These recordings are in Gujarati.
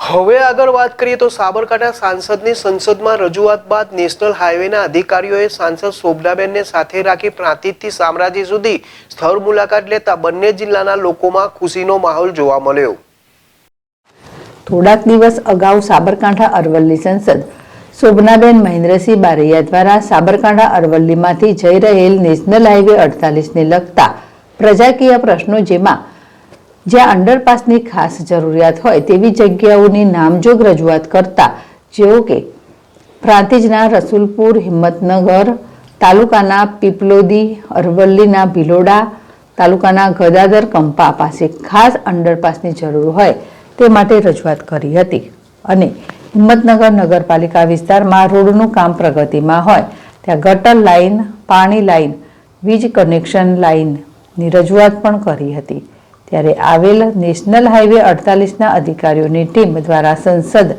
હવે આગળ વાત કરીએ તો સાબરકાંઠા સાંસદની સંસદમાં રજૂઆત બાદ નેશનલ હાઈવેના અધિકારીઓએ સાંસદ શોભનાબેનને સાથે રાખી પ્રાંતિજથી શામળાજી સુધી સ્થળ મુલાકાત લેતા બંને જિલ્લાના લોકોમાં ખુશીનો માહોલ જોવા મળ્યો। થોડાક દિવસ અગાઉ સાબરકાંઠા અરવલ્લી સંસદ શોભનાબેન મહેન્દ્રસિંહ બારૈયા દ્વારા સાબરકાંઠા અરવલ્લીમાંથી જઈ રહેલ નેશનલ હાઈવે 48ને લગતા પ્રજાકીય પ્રશ્નો જ્યાં અંડરપાસની ખાસ જરૂરિયાત હોય તેવી જગ્યાઓની નામજોગ રજૂઆત કરતા જેઓ કે પ્રાંતિજના રસુલપુર, હિંમતનગર તાલુકાના પીપલોદી, અરવલ્લીના ભિલોડા તાલુકાના ગદાદર કંપા પાસે ખાસ અંડરપાસની જરૂર હોય તે માટે રજૂઆત કરી હતી અને હિંમતનગર નગરપાલિકા વિસ્તારમાં રોડનું કામ પ્રગતિમાં હોય ત્યાં ગટર લાઇન, પાણી લાઇન, વીજ કનેક્શન લાઇનની રજૂઆત પણ કરી હતી। ત્યારે આવેલ નેશનલ હાઈવે 48ના અધિકારીઓની ટીમ દ્વારા સંસદ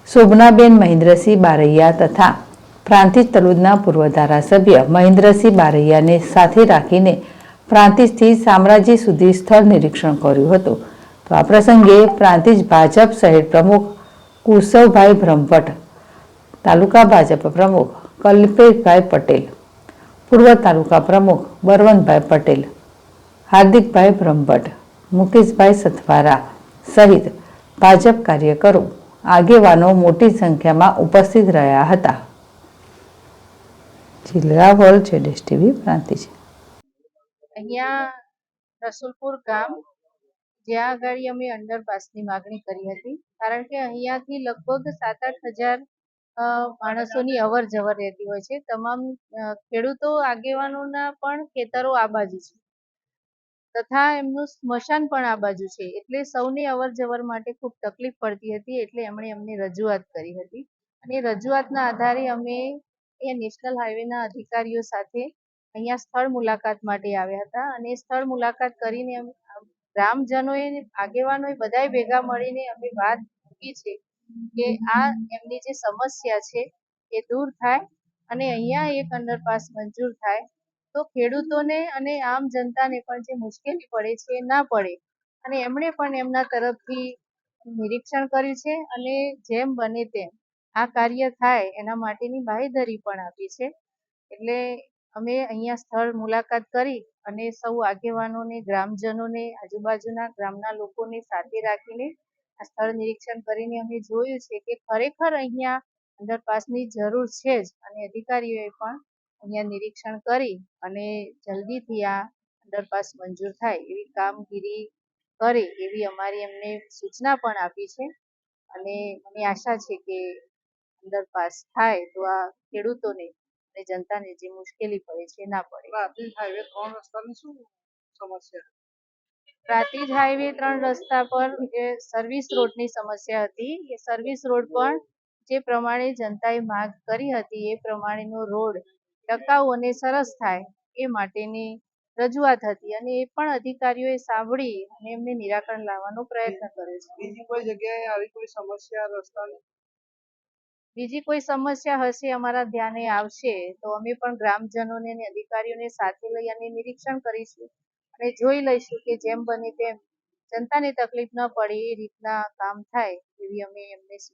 શોભનાબેન મહેન્દ્રસિંહ બારૈયા તથા પ્રાંતિજ તલોદના પૂર્વ ધારાસભ્ય મહેન્દ્રસિંહ બારૈયાને સાથે રાખીને પ્રાંતિજથી શામળાજી સુધી સ્થળ નિરીક્ષણ કર્યું હતું। તો આ પ્રસંગે પ્રાંતિજ ભાજપ શહેર પ્રમુખ કુશવભાઈ બ્રહ્મભટ્ટ, તાલુકા ભાજપ પ્રમુખ કલ્પેશભાઈ પટેલ, પૂર્વ તાલુકા પ્રમુખ બળવંતભાઈ પટેલ, હાર્દિકભાઈ બ્રહ્મભટ્ટ, મુકેશભાઈ સથવારા સહિત ભાજપ કાર્યકરો આગેવાનો મોટી સંખ્યામાં ઉપસ્થિત રહ્યા હતા। જિલ્લાવલ જેડેશ ટીવી પ્રાંતિજ। અહીંયા રસુલપુર ગામ જ્યાં આગળ અમે અંડરપાસની માગણી કરી હતી, કારણ કે અહીંયાથી લગભગ 7-8 હજાર માણસોની અવર જવર રહેતી હોય છે। તમામ ખેડૂતો આગેવાનોના પણ ખેતરો આ બાજુ છે તથા એમનું સ્મશાન પણ આ બાજુ છે, એટલે સૌની અવર જવર માટે ખૂબ તકલીફ પડતી હતી। એટલે એમણે અમને રજૂઆત કરી હતી અને રજૂઆતના આધારે અમે એ નેશનલ હાઈવેના અધિકારીઓ સાથે અહીંયા સ્થળ મુલાકાત માટે આવ્યા હતા અને સ્થળ મુલાકાત કરીને ગ્રામજનોએ, આગેવાનોએ બધાએ ભેગા મળીને અમે વાત મૂકી છે કે આ એમની જે સમસ્યા છે એ દૂર થાય અને અહીંયા એક અંડરપાસ મંજૂર થાય તો ખેડૂતોને અને આમ જનતાને પણ જે મુશ્કેલી પડે છે એ ના પડે। અને એમણે પણ એમના તરફથી નિરીક્ષણ કર્યું છે અને જેમ બને તેમ આ કાર્ય થાય એના માટેની બાંહેધરી પણ આપી છે। એટલે અમે અહીંયા સ્થળ મુલાકાત કરી અને સૌ આગેવાનોને, ગ્રામજનોને, આજુબાજુના ગામના લોકોને સાથે રાખીને આ સ્થળ નિરીક્ષણ કરીને અમે જોયું છે કે ખરેખર અહીંયા અંડરપાસની જરૂર છે જ અને અધિકારીઓએ પણ અહીંયા નિરીક્ષણ કરી અને જલ્દીથી આ અંડરપાસ મંજૂર થાય એવી કામગીરી કરે એવી અમારી એમને સૂચના પણ આપી છે અને મને આશા છે કે અંડરપાસ થાય તો આ ખેડૂતોને અને જનતાને જે મુશ્કેલી પડે છે ના પડે। પ્રાંતિજ હાઈવે 3 રસ્તા પર સર્વિસ રોડની સમસ્યા હતી। એ સર્વિસ રોડ પણ જે પ્રમાણે જનતાએ માંગ કરી હતી એ પ્રમાણેનો રોડ ટકાઉ અને સરસ થાય એ માટેની રજૂઆત હતી અને એ પણ અધિકારીઓએ સાંભળી અને એમને નિરાકરણ લાવવાનો પ્રયત્ન કર્યો છે। બીજી કોઈ જગ્યાએ આવી કોઈ સમસ્યા રસ્તાની? બીજી કોઈ સમસ્યા હશે અમારા ધ્યાને આવશે તો અમે પણ ગ્રામજનોને અને અધિકારીઓને સાથે લઈ અને નિરીક્ષણ કરીશું અને જોઈ લઈશું કે જેમ બને તેમ જનતાને તકલીફ ન પડે એ રીતના કામ થાય એવી અમે એમને